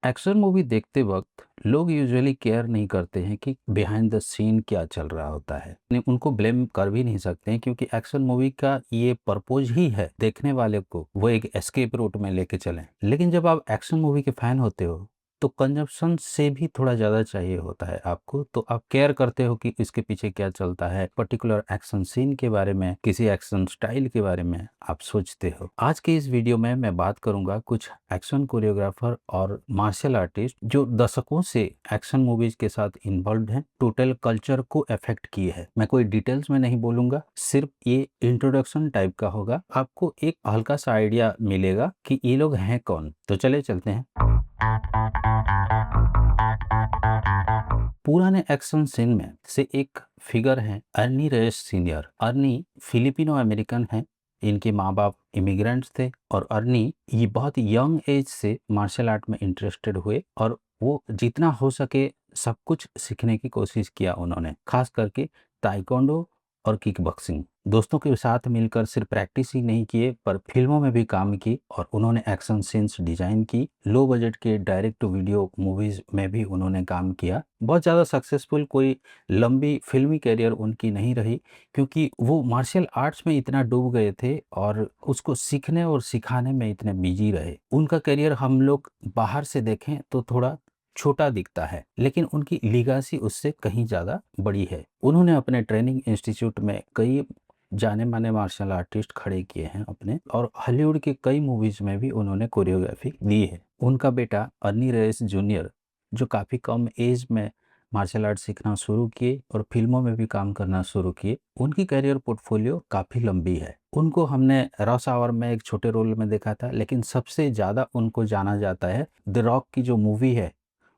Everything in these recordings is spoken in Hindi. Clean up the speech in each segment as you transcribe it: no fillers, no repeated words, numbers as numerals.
एक्शन मूवी देखते वक्त लोग यूजुअली केयर नहीं करते हैं कि बिहाइंड द सीन क्या चल रहा होता है। उनको ब्लेम कर भी नहीं सकते हैं क्योंकि एक्शन मूवी का ये पर्पज ही है देखने वाले को वो एक एस्केप रूट में लेके चलें। लेकिन जब आप एक्शन मूवी के फैन होते हो तो कंजप्शन से भी थोड़ा ज़्यादा चाहिए होता है आपको, तो आप केयर करते हो कि इसके पीछे क्या चलता है, पर्टिकुलर एक्शन सीन के बारे में, किसी एक्शन स्टाइल के बारे में आप सोचते हो। आज के इस वीडियो में मैं बात करूंगा कुछ एक्शन कोरियोग्राफर और मार्शल आर्टिस्ट जो दशकों से एक्शन मूवीज के साथ इन्वॉल्व हैं, टोटल कल्चर को अफेक्ट किए हैं। मैं कोई डिटेल्स में नहीं बोलूंगा, सिर्फ ये इंट्रोडक्शन टाइप का होगा, आपको एक हल्का सा आइडिया मिलेगा कि ये लोग हैं कौन। तो चले चलते हैं। पुराने एक्शन सीन में से एक फिगर है Arni race senior. Arni Filipino American है, इनके माँ बाप इमिग्रेंट्स थे और अर्नी ये बहुत यंग एज से मार्शल आर्ट में इंटरेस्टेड हुए और वो जितना हो सके सब कुछ सीखने की कोशिश किया उन्होंने, खास करके ताइक्वांडो और किक बॉक्सिंग। दोस्तों के साथ मिलकर सिर्फ प्रैक्टिस ही नहीं किए पर फिल्मों में भी काम की और उन्होंने एक्शन सीन्स डिजाइन की। लो बजट के डायरेक्ट टू वीडियो मूवीज में भी उन्होंने काम किया। बहुत ज़्यादा सक्सेसफुल कोई लंबी फिल्मी करियर उनकी नहीं रही क्योंकि वो मार्शल आर्ट्स में इतना डूब गए थे और उसको सीखने और सिखाने में इतने बिजी रहे। उनका करियर हम लोग बाहर से देखें तो थोड़ा छोटा दिखता है, लेकिन उनकी लीगासी उससे कहीं ज़्यादा बड़ी है। उन्होंने अपने ट्रेनिंग इंस्टीट्यूट में कई जाने माने मार्शल आर्टिस्ट खड़े किए हैं अपने, और हॉलीवुड की कई मूवीज में भी उन्होंने कोरियोग्राफी दी है। उनका बेटा अर्नी रेस जूनियर जो काफ़ी कम एज में मार्शल आर्ट सीखना शुरू किए और फिल्मों में भी काम करना शुरू किए, उनकी करियर पोर्टफोलियो काफ़ी लंबी है। उनको हमने रश आवर में एक छोटे रोल में देखा था, लेकिन सबसे ज़्यादा उनको जाना जाता है द रॉक की जो मूवी है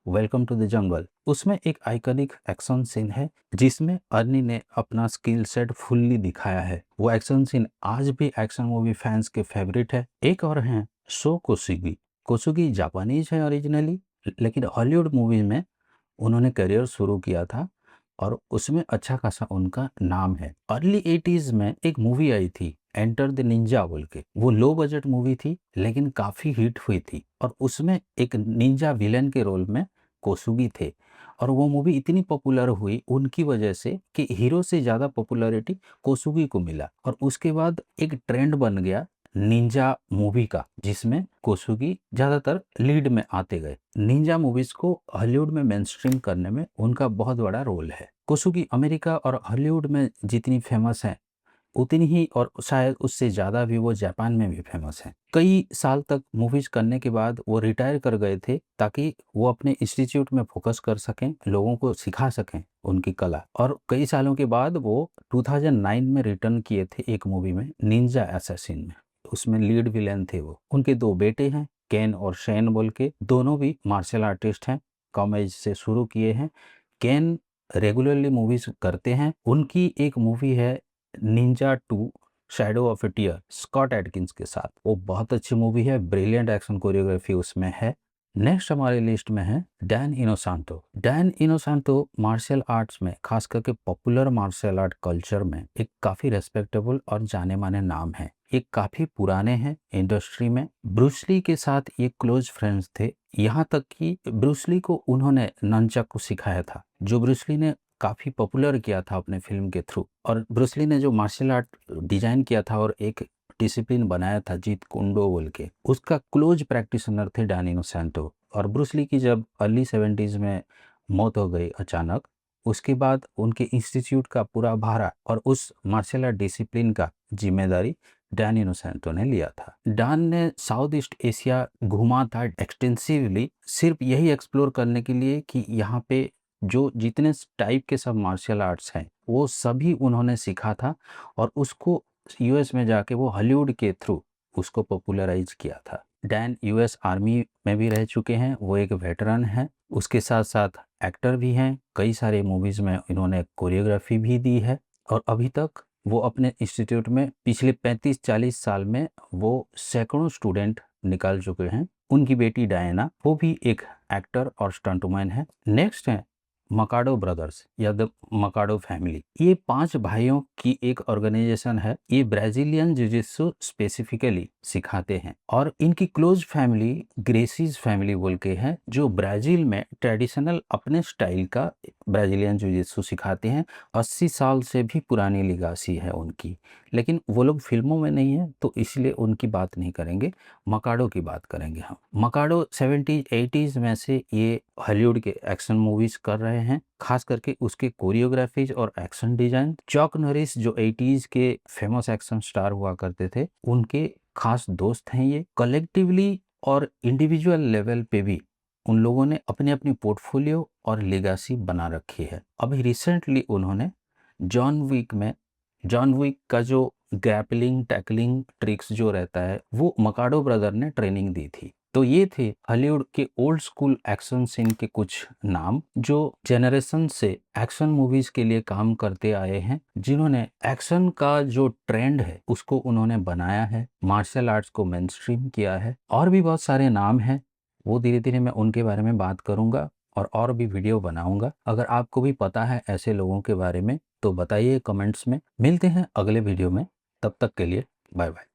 वेलकम टू द जंगल। उसमें एक आइकॉनिक एक्शन सीन है जिसमें अर्नी ने अपना स्किल सेट फुल्ली दिखाया है। वो एक्शन सीन आज भी एक्शन मूवी फैंस के फेवरेट है। एक और हैं शो कोसुगी। कोसुगी जापानीज है ओरिजिनली, लेकिन हॉलीवुड मूवी में उन्होंने करियर शुरू किया था और उसमें अच्छा खासा उनका नाम है। अर्ली 80s में एक मूवी आई थी एंटर द निंजा बोल के। वो लो बजट मूवी थी लेकिन काफी हिट हुई थी और उसमें एक निंजा विलेन के रोल में कोसुगी थे। और वो मूवी इतनी पॉपुलर हुई उनकी वजह से कि हीरो से ज्यादा पॉपुलैरिटी कोसुगी को मिला और उसके बाद एक ट्रेंड बन गया निंजा मूवी का, जिसमें कोसुगी ज्यादातर लीड में आते गए। निंजा मूवीज को हॉलीवुड में मेनस्ट्रीम करने में उनका बहुत बड़ा रोल है। कोसुगी अमेरिका और हॉलीवुड में जितनी फेमस है उतनी ही और शायद उससे ज़्यादा भी वो जापान में भी फेमस है। कई साल तक मूवीज करने के बाद वो रिटायर कर गए थे ताकि वो अपने इंस्टीट्यूट में फोकस कर सकें, लोगों को सिखा सकें उनकी कला। और कई सालों के बाद वो 2009 में रिटर्न किए थे एक मूवी में निंजा असैसिन में। उसमें लीड विलेन थे वो। उनके दो बेटे हैं केन और शेन बोल के, दोनों भी मार्शल आर्टिस्ट हैं, कम एज से शुरू किए हैं। केन रेगुलरली मूवीज करते हैं। उनकी एक मूवी है ninja 2 shadow of a tear Scott Adkins के साथ, वो बहुत अच्छी मूवी है, ब्रिलियंट एक्शन कोरियोग्राफी उसमें है। नेक्स्ट हमारे लिस्ट में है डैन इनोसांतो। डैन इनोसांतो मार्शल आर्ट्स में, खास करके पॉपुलर मार्शल आर्ट कल्चर में एक काफी रेस्पेक्टेबल और जाने माने नाम है। ये काफी पुराने हैं इंडस्ट्री में। ब्रूसली के साथ ये क्लोज फ्रेंड्स थे, यहाँ तक कि ब्रूसली को उन्होंने ननचक सिखाया था, जो ब्रूसली ने काफी पॉपुलर किया था अपने फिल्म के थ्रू। और ब्रूसली ने जो मार्शल आर्ट डिजाइन किया था और एक डिसिप्लिन बनाया था जीत कुंडो बोल के, उसका क्लोज प्रैक्टिशनर थे डैन इनोसेंटो। और ब्रूसली की जब अर्ली 70s में मौत हो गई अचानक, उसके बाद उनके इंस्टीट्यूट का पूरा भारा और उस मार्शल आर्ट डिसिप्लिन का जिम्मेदारी डैन इनोसेंटो ने लिया था। डैन ने साउथ ईस्ट एशिया घूमा था एक्सटेंसिवली, सिर्फ यही एक्सप्लोर करने के लिए कि यहाँ पे जो जितने टाइप के सब मार्शल आर्ट्स हैं वो सभी उन्होंने सीखा था और उसको यूएस में जाके वो हॉलीवुड के थ्रू उसको पॉपुलराइज किया था। डैन यूएस आर्मी में भी रह चुके हैं, वो एक वेटरन है। उसके साथ साथ एक्टर भी हैं, कई सारे मूवीज में इन्होंने कोरियोग्राफी भी दी है। और अभी तक वो अपने इंस्टीट्यूट में पिछले 35-40 साल में वो सैकड़ों स्टूडेंट निकाल चुके हैं। उनकी बेटी डायना, वो भी एक एक्टर और स्टंटमैन है। नेक्स्ट है मकाडो ब्रदर्स या द मकाडो फैमिली। ये 5 भाइयों की एक ऑर्गेनाइजेशन है। ये ब्राजीलियन जिजित्सु स्पेसिफिकली सिखाते हैं और इनकी क्लोज फैमिली ग्रेसीज फैमिली बोल के है, जो ब्राजील में ट्रेडिशनल अपने स्टाइल का ब्राजीलियन जिजित्सु सिखाते हैं। 80 साल से भी पुरानी लिगासी है उनकी, लेकिन वो लोग फिल्मों में नहीं है तो इसलिए उनकी बात नहीं करेंगे, मकाडो की बात करेंगे हम। मकाडो 70s 80s में से ये हॉलीवुड के एक्शन मूवीज कर रहे हैं, खास करके उसके कोरियोग्राफीज और एक्शन डिजाइन। चॉक नॉरिस जो 80s के फेमस एक्शन स्टार हुआ करते थे, उनके खास दोस्त हैं ये। कलेक्टिवली और इंडिविजुअल लेवल पे भी उन लोगों ने अपनी अपनी पोर्टफोलियो और लेगासी बना रखी है। अभी रिसेंटली उन्होंने जॉन विक का जो ग्रैपलिंग टैकलिंग ट्रिक्स जो रहता है, वो मकाडो ब्रदर ने ट्रेनिंग दी थी। तो ये थे हॉलीवुड के ओल्ड स्कूल एक्शन सीन के कुछ नाम, जो जनरेशन से एक्शन मूवीज के लिए काम करते आए हैं, जिन्होंने एक्शन का जो ट्रेंड है उसको उन्होंने बनाया है, मार्शल आर्ट्स को मेनस्ट्रीम किया है। और भी बहुत सारे नाम हैं, वो धीरे धीरे मैं उनके बारे में बात करूंगा और भी वीडियो बनाऊंगा। अगर आपको भी पता है ऐसे लोगों के बारे में तो बताइए कमेंट्स में। मिलते हैं अगले वीडियो में, तब तक के लिए बाय बाय।